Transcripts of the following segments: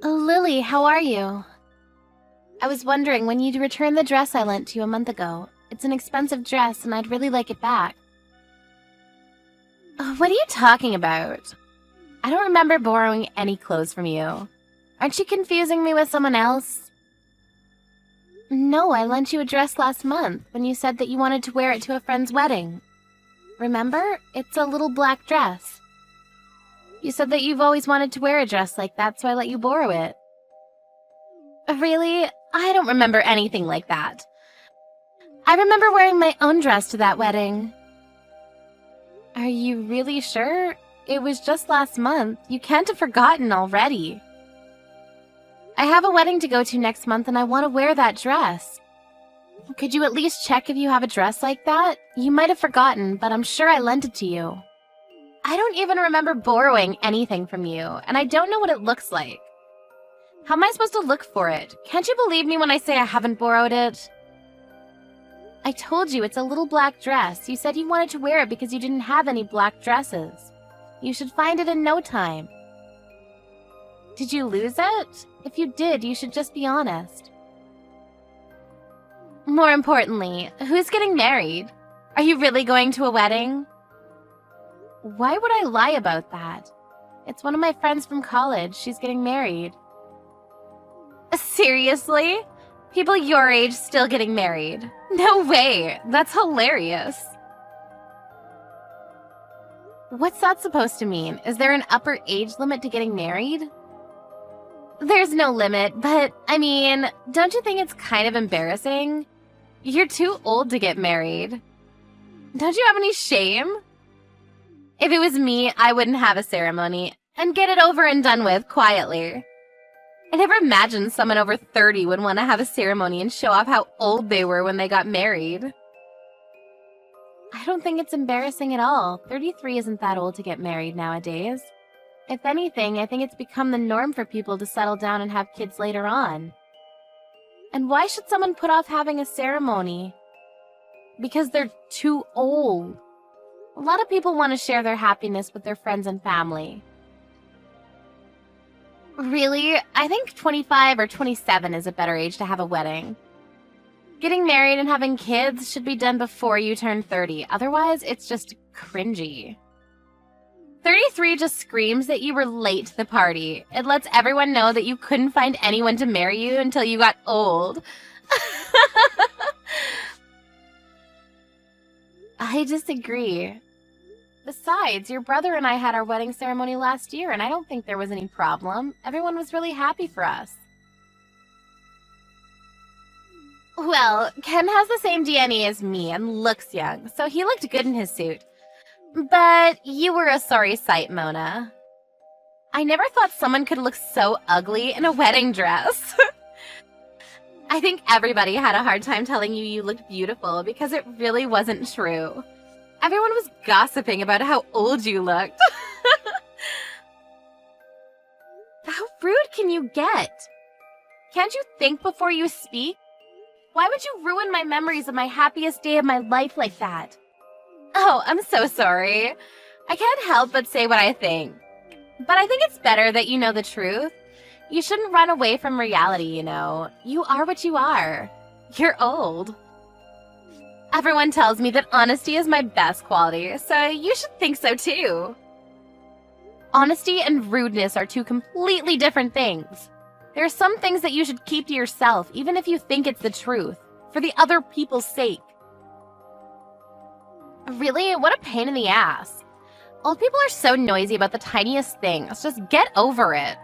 Oh, Lily, how are you? I was wondering when you'd return the dress I lent to you a month ago. It's an expensive dress, and I'd really like it back. What are you talking about? I don't remember borrowing any clothes from you. Aren't you confusing me with someone else? No, I lent you a dress last month when you said that you wanted to wear it to a friend's wedding. Remember? It's a little black dress. You said that you've always wanted to wear a dress like that, so I let you borrow it. Really? I don't remember anything like that. I remember wearing my own dress to that wedding. Are you really sure? It was just last month. You can't have forgotten already. I have a wedding to go to next month and I want to wear that dress. Could you at least check if you have a dress like that? You might have forgotten, but I'm sure I lent it to you. I don't even remember borrowing anything from you, and I don't know what it looks like. How am I supposed to look for it? Can't you believe me when I say I haven't borrowed it? I told you it's a little black dress. You said you wanted to wear it because you didn't have any black dresses. You should find it in no time. Did you lose it? If you did, you should just be honest. More importantly, who's getting married? Are you really going to a wedding? Why would I lie about that? It's one of my friends from college. She's getting married. Seriously? People your age still getting married? No way! That's hilarious. What's that supposed to mean? Is there an upper age limit to getting married? There's no limit, but, I mean, don't you think it's kind of embarrassing? You're too old to get married. Don't you have any shame? If it was me, I wouldn't have a ceremony and get it over and done with quietly. I never imagined someone over 30 would want to have a ceremony and show off how old they were when they got married. I don't think it's embarrassing at all. 33 isn't that old to get married nowadays. If anything, I think it's become the norm for people to settle down and have kids later on. And why should someone put off having a ceremony? Because they're too old. A lot of people want to share their happiness with their friends and family. Really? I think 25 or 27 is a better age to have a wedding. Getting married and having kids should be done before you turn 30. Otherwise, it's just cringy. 33 just screams that you were late to the party. It lets everyone know that you couldn't find anyone to marry you until you got old. I disagree. Besides, your brother and I had our wedding ceremony last year, and I don't think there was any problem. Everyone was really happy for us. Well, Ken has the same DNA as me and looks young, so he looked good in his suit. But you were a sorry sight, Mona. I never thought someone could look so ugly in a wedding dress. I think everybody had a hard time telling you you looked beautiful because it really wasn't true. Everyone was gossiping about how old you looked. How rude can you get? Can't you think before you speak? Why would you ruin my memories of my happiest day of my life like that? Oh, I'm so sorry. I can't help but say what I think. But I think it's better that you know the truth. You shouldn't run away from reality, you know. You are what you are. You're old. Everyone tells me that honesty is my best quality, so you should think so too. Honesty and rudeness are two completely different things. There are some things that you should keep to yourself, even if you think it's the truth, for the other people's sake. Really? What a pain in the ass. Old people are so noisy about the tiniest things. Just get over it.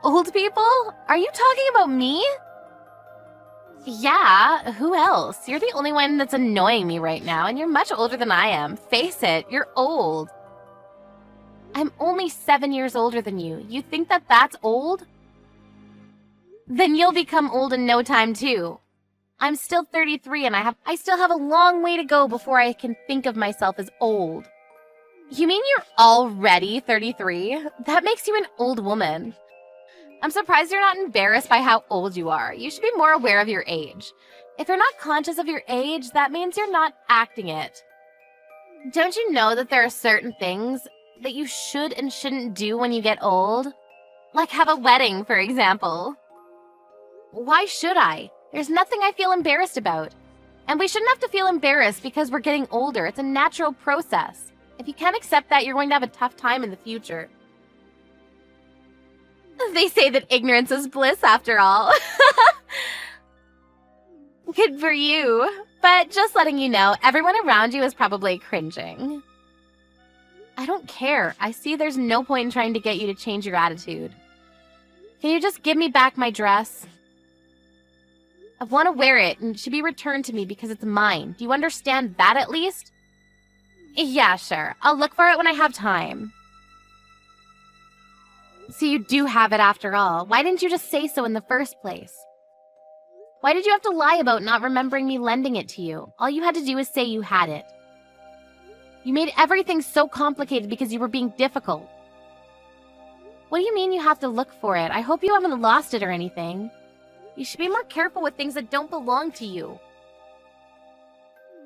Old people? Are you talking about me? Yeah, who else? You're the only one that's annoying me right now, and you're much older than I am. Face it, you're old. I'm only 7 years older than you. You think that that's old? Then you'll become old in no time, too. I'm still 33, and I still have a long way to go before I can think of myself as old. You mean you're already 33? That makes you an old woman. I'm surprised you're not embarrassed by how old you are. You should be more aware of your age. If you're not conscious of your age, that means you're not acting it. Don't you know that there are certain things that you should and shouldn't do when you get old? Like have a wedding, for example. Why should I? There's nothing I feel embarrassed about. And we shouldn't have to feel embarrassed because we're getting older. It's a natural process. If you can't accept that, you're going to have a tough time in the future. They say that ignorance is bliss after all. Good for you. But just letting you know, everyone around you is probably cringing. I don't care. I see there's no point in trying to get you to change your attitude. Can you just give me back my dress? I want to wear it, and it should be returned to me because it's mine. Do you understand that at least? Yeah, sure. I'll look for it when I have time. So you do have it after all. Why didn't you just say so in the first place? Why did you have to lie about not remembering me lending it to you? All you had to do was say you had it. You made everything so complicated because you were being difficult. What do you mean you have to look for it? I hope you haven't lost it or anything. You should be more careful with things that don't belong to you.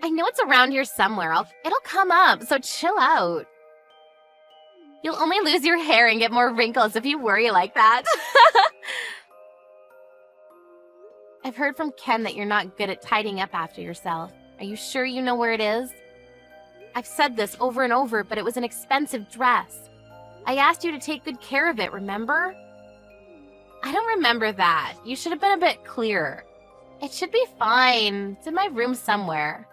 I know it's around here somewhere. It'll come up, so chill out. You'll only lose your hair and get more wrinkles if you worry like that. I've heard from Ken that you're not good at tidying up after yourself. Are you sure you know where it is? I've said this over and over, but it was an expensive dress. I asked you to take good care of it, remember? I don't remember that. You should have been a bit clearer. It should be fine. It's in my room somewhere.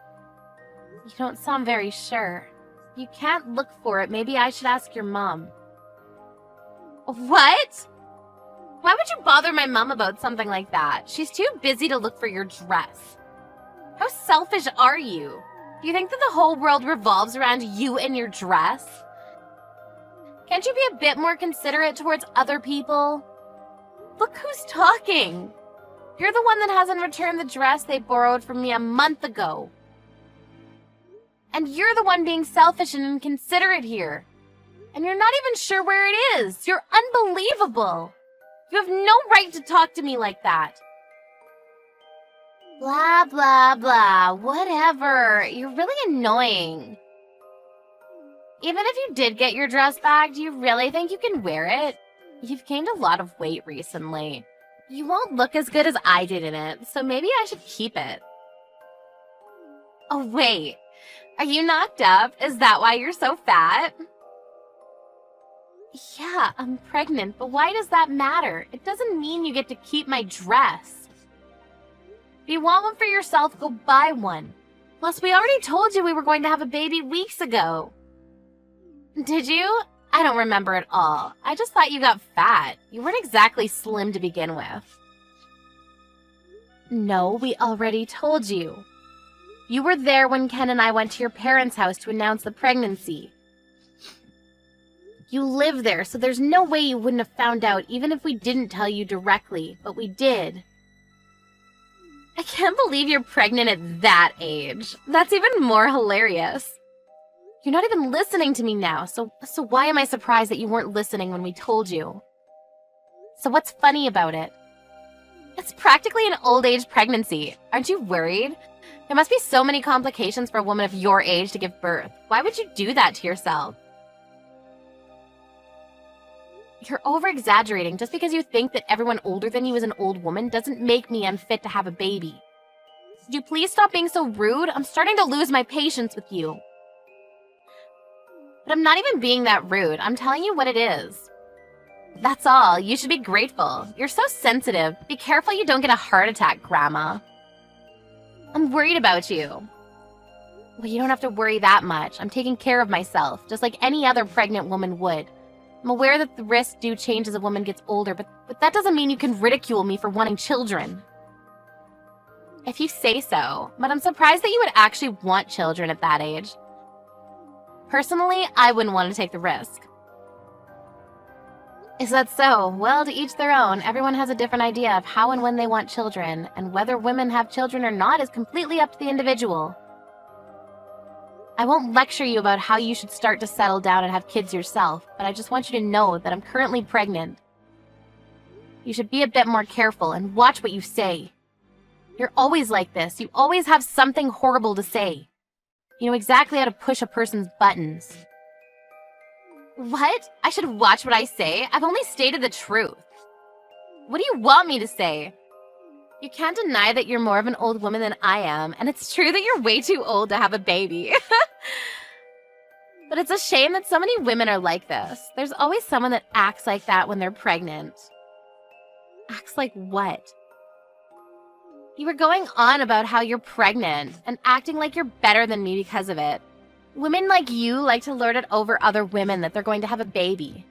You don't sound very sure. You can't look for it. Maybe I should ask your mom. What? Why would you bother my mom about something like that? She's too busy to look for your dress. How selfish are you? Do you think that the whole world revolves around you and your dress? Can't you be a bit more considerate towards other people? Look who's talking. You're the one that hasn't returned the dress they borrowed from me a month ago. And you're the one being selfish and inconsiderate here. And you're not even sure where it is. You're unbelievable. You have no right to talk to me like that. Blah, blah, blah. Whatever. You're really annoying. Even if you did get your dress back, do you really think you can wear it? You've gained a lot of weight recently. You won't look as good as I did in it, so maybe I should keep it. Oh, wait. Are you knocked up? Is that why you're so fat? Yeah, I'm pregnant, but why does that matter? It doesn't mean you get to keep my dress. If you want one for yourself, go buy one. Plus, we already told you we were going to have a baby weeks ago. Did you? I don't remember at all. I just thought you got fat. You weren't exactly slim to begin with. No, we already told you. You were there when Ken and I went to your parents' house to announce the pregnancy. You live there, so there's no way you wouldn't have found out even if we didn't tell you directly, but we did. I can't believe you're pregnant at that age. That's even more hilarious. You're not even listening to me now, so why am I surprised that you weren't listening when we told you? So what's funny about it? It's practically an old age pregnancy. Aren't you worried? There must be so many complications for a woman of your age to give birth. Why would you do that to yourself? You're over-exaggerating. Just because you think that everyone older than you is an old woman doesn't make me unfit to have a baby. Could you please stop being so rude? I'm starting to lose my patience with you. But I'm not even being that rude. I'm telling you what it is. That's all. You should be grateful. You're so sensitive. Be careful you don't get a heart attack, Grandma. I'm worried about you. Well, you don't have to worry that much. I'm taking care of myself, just like any other pregnant woman would. I'm aware that the risks do change as a woman gets older, but that doesn't mean you can ridicule me for wanting children. If you say so, but I'm surprised that you would actually want children at that age. Personally, I wouldn't want to take the risk. Is that so? Well, to each their own. Everyone has a different idea of how and when they want children, and whether women have children or not is completely up to the individual. I won't lecture you about how you should start to settle down and have kids yourself, but I just want you to know that I'm currently pregnant. You should be a bit more careful and watch what you say. You're always like this. You always have something horrible to say. You know exactly how to push a person's buttons. What? I should watch what I say? I've only stated the truth. What do you want me to say? You can't deny that you're more of an old woman than I am, and it's true that you're way too old to have a baby. But it's a shame that so many women are like this. There's always someone that acts like that when they're pregnant. Acts like what? You were going on about how you're pregnant and acting like you're better than me because of it. Women like you like to lord it over other women that they're going to have a baby.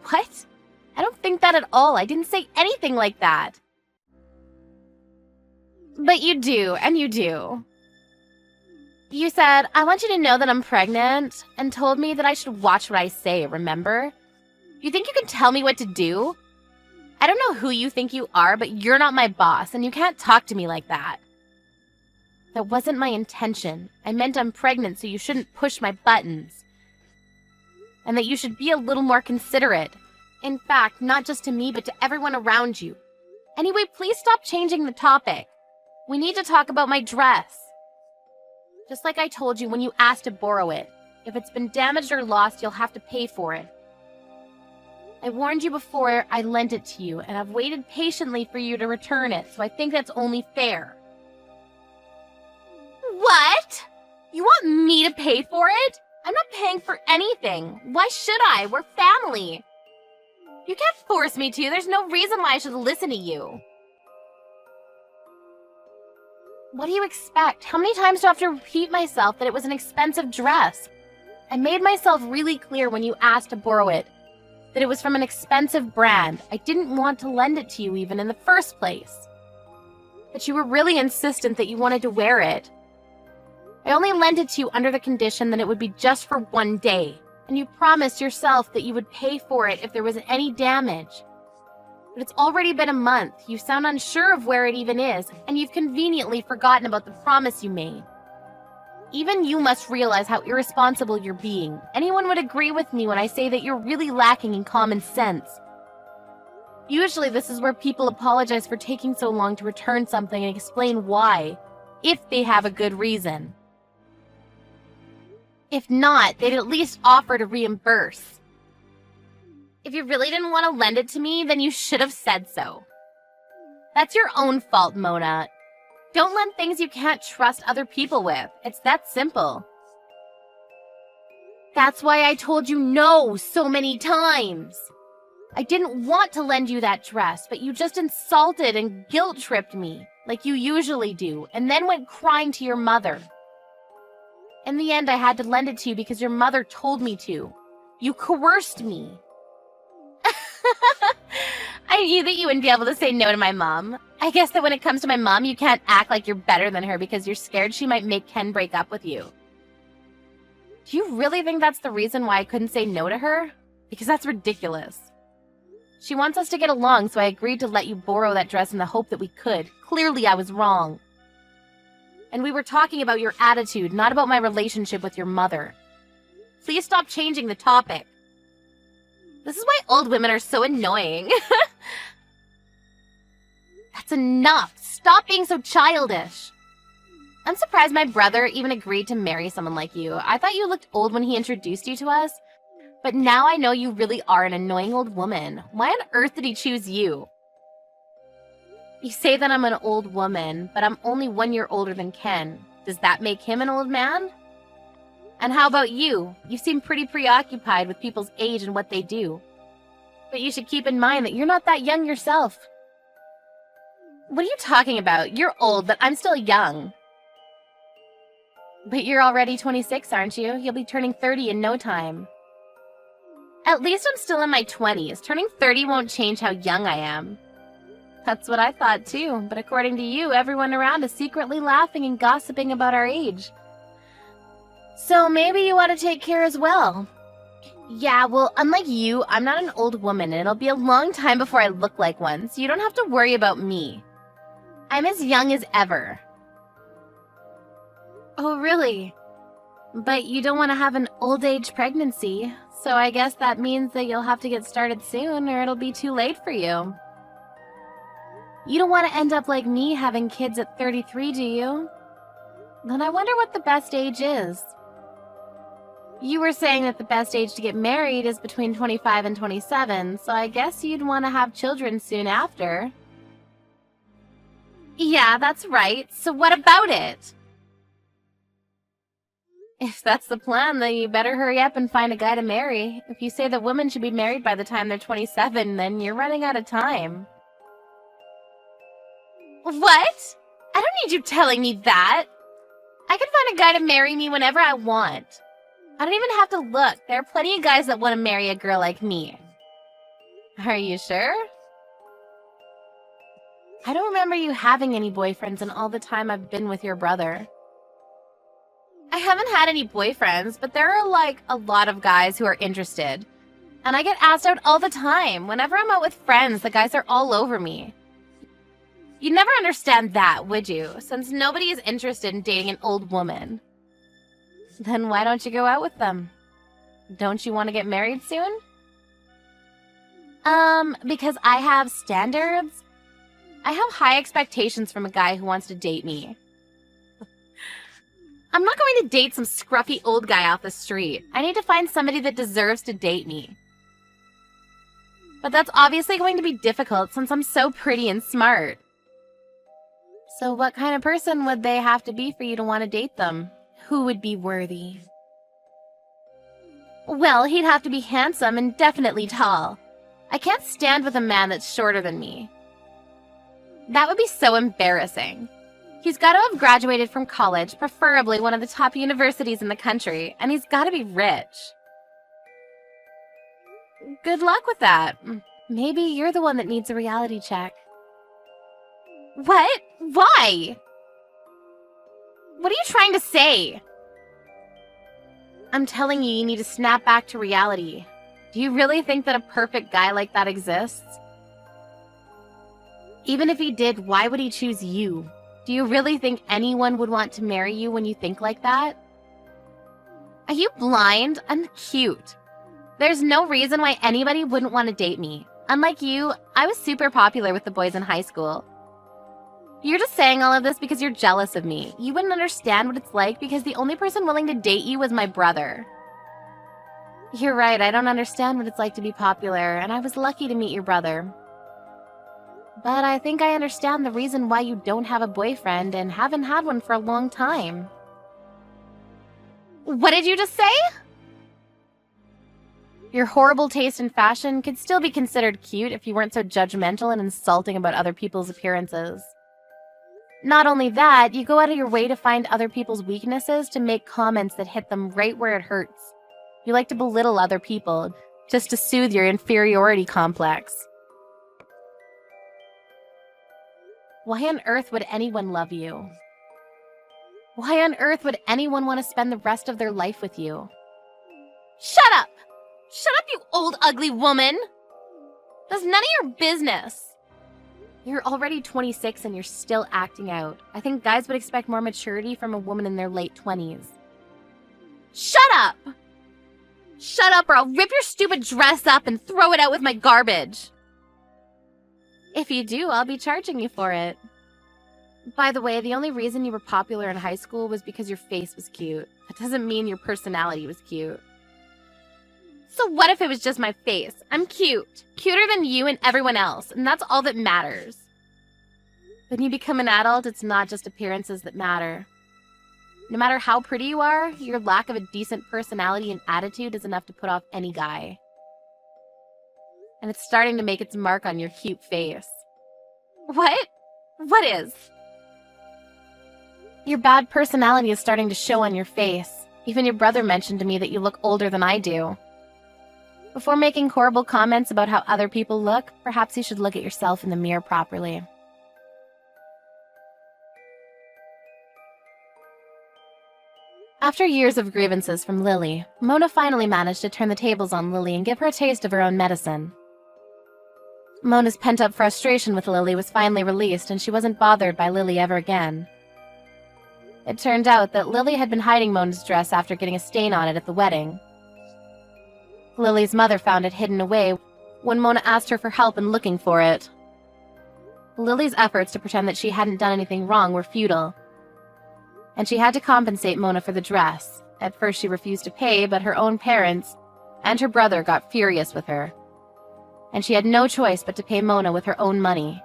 What? I don't think that at all. I didn't say anything like that. But you do, and you do. You said, I want you to know that I'm pregnant, and told me that I should watch what I say, remember? You think you can tell me what to do? I don't know who you think you are, but you're not my boss, and you can't talk to me like that. That wasn't my intention. I meant I'm pregnant, so you shouldn't push my buttons. And that you should be a little more considerate. In fact, not just to me, but to everyone around you. Anyway, please stop changing the topic. We need to talk about my dress. Just like I told you when you asked to borrow it. If it's been damaged or lost, you'll have to pay for it. I warned you before I lent it to you, and I've waited patiently for you to return it, so I think that's only fair. What? You want me to pay for it? I'm not paying for anything. Why should I? We're family. You can't force me to. There's no reason why I should listen to you. What do you expect? How many times do I have to repeat myself that it was an expensive dress? I made myself really clear when you asked to borrow it, that it was from an expensive brand. I didn't want to lend it to you even in the first place. But you were really insistent that you wanted to wear it. I only lent it to you under the condition that it would be just for one day, and you promised yourself that you would pay for it if there was any damage. But it's already been a month. You sound unsure of where it even is, and you've conveniently forgotten about the promise you made. Even you must realize how irresponsible you're being. Anyone would agree with me when I say that you're really lacking in common sense. Usually this is where people apologize for taking so long to return something and explain why, if they have a good reason. If not, they'd at least offer to reimburse. If you really didn't want to lend it to me, then you should have said so. That's your own fault, Mona. Don't lend things you can't trust other people with. It's that simple. That's why I told you no so many times. I didn't want to lend you that dress, but you just insulted and guilt-tripped me, like you usually do, and then went crying to your mother. In the end, I had to lend it to you because your mother told me to. You coerced me. I knew that you wouldn't be able to say no to my mom. I guess that when it comes to my mom, you can't act like you're better than her because you're scared she might make Ken break up with you. Do you really think that's the reason why I couldn't say no to her? Because that's ridiculous. She wants us to get along, so I agreed to let you borrow that dress in the hope that we could. Clearly, I was wrong. And we were talking about your attitude, not about my relationship with your mother. Please stop changing the topic. This is why old women are so annoying. That's enough. Stop being so childish. I'm surprised my brother even agreed to marry someone like you. I thought you looked old when he introduced you to us. But now I know you really are an annoying old woman. Why on earth did he choose you? You say that I'm an old woman, but I'm only 1 year older than Ken. Does that make him an old man? And how about you? You seem pretty preoccupied with people's age and what they do. But you should keep in mind that you're not that young yourself. What are you talking about? You're old, but I'm still young. But you're already 26, aren't you? You'll be turning 30 in no time. At least I'm still in my 20s. Turning 30 won't change how young I am. That's what I thought too, but according to you, everyone around is secretly laughing and gossiping about our age. So maybe you want to take care as well. Yeah, well, unlike you, I'm not an old woman, and it'll be a long time before I look like one, so you don't have to worry about me. I'm as young as ever. Oh, really? But you don't want to have an old age pregnancy, so I guess that means that you'll have to get started soon, or it'll be too late for you. You don't want to end up like me having kids at 33, do you? Then I wonder what the best age is. You were saying that the best age to get married is between 25 and 27, so I guess you'd want to have children soon after. Yeah, that's right. So what about it? If that's the plan, then you better hurry up and find a guy to marry. If you say that women should be married by the time they're 27, then you're running out of time. What? I don't need you telling me that. I can find a guy to marry me whenever I want. I don't even have to look. There are plenty of guys that want to marry a girl like me. Are you sure? I don't remember you having any boyfriends in all the time I've been with your brother. I haven't had any boyfriends, but there are like a lot of guys who are interested. And I get asked out all the time. Whenever I'm out with friends, the guys are all over me. You'd never understand that, would you? Since nobody is interested in dating an old woman. Then why don't you go out with them? Don't you want to get married soon? Because I have standards. I have high expectations from a guy who wants to date me. I'm not going to date some scruffy old guy off the street. I need to find somebody that deserves to date me. But that's obviously going to be difficult since I'm so pretty and smart. So what kind of person would they have to be for you to want to date them? Who would be worthy? Well, he'd have to be handsome and definitely tall. I can't stand with a man that's shorter than me. That would be so embarrassing. He's got to have graduated from college, preferably one of the top universities in the country, and he's got to be rich. Good luck with that. Maybe you're the one that needs a reality check. What? Why? What are you trying to say? I'm telling you, you need to snap back to reality. Do you really think that a perfect guy like that exists? Even if he did, why would he choose you? Do you really think anyone would want to marry you when you think like that? Are you blind? I'm cute. There's no reason why anybody wouldn't want to date me. Unlike you, I was super popular with the boys in high school. You're just saying all of this because you're jealous of me. You wouldn't understand what it's like because the only person willing to date you was my brother. You're right, I don't understand what it's like to be popular, and I was lucky to meet your brother. But I think I understand the reason why you don't have a boyfriend and haven't had one for a long time. What did you just say? Your horrible taste in fashion could still be considered cute if you weren't so judgmental and insulting about other people's appearances. Not only that, you go out of your way to find other people's weaknesses to make comments that hit them right where it hurts. You like to belittle other people just to soothe your inferiority complex. Why on earth would anyone love you? Why on earth would anyone want to spend the rest of their life with you? Shut up! Shut up, you old ugly woman! That's none of your business. You're already 26 and you're still acting out. I think guys would expect more maturity from a woman in their late 20s. Shut up! Shut up or I'll rip your stupid dress up and throw it out with my garbage. If you do, I'll be charging you for it. By the way, the only reason you were popular in high school was because your face was cute. That doesn't mean your personality was cute. So what if it was just my face? I'm cute. Cuter than you and everyone else, and that's all that matters. When you become an adult, it's not just appearances that matter. No matter how pretty you are, your lack of a decent personality and attitude is enough to put off any guy. And it's starting to make its mark on your cute face. What? What is? Your bad personality is starting to show on your face. Even your brother mentioned to me that you look older than I do. Before making horrible comments about how other people look, perhaps you should look at yourself in the mirror properly. After years of grievances from Lily, Mona finally managed to turn the tables on Lily and give her a taste of her own medicine. Mona's pent-up frustration with Lily was finally released, and she wasn't bothered by Lily ever again. It turned out that Lily had been hiding Mona's dress after getting a stain on it at the wedding. Lily's mother found it hidden away when Mona asked her for help in looking for it. Lily's efforts to pretend that she hadn't done anything wrong were futile, and she had to compensate Mona for the dress, At first she refused to pay, but her own parents and her brother got furious with her, and she had no choice but to pay Mona with her own money.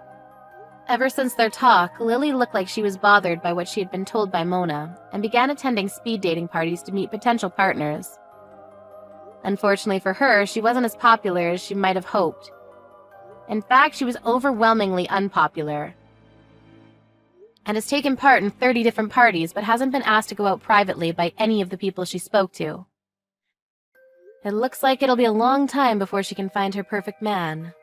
Ever since their talk, Lily looked like she was bothered by what she had been told by Mona, and began attending speed dating parties to meet potential partners. Unfortunately for her, she wasn't as popular as she might have hoped. In fact, she was overwhelmingly unpopular, and has taken part in 30 different parties but hasn't been asked to go out privately by any of the people she spoke to. It looks like it'll be a long time before she can find her perfect man.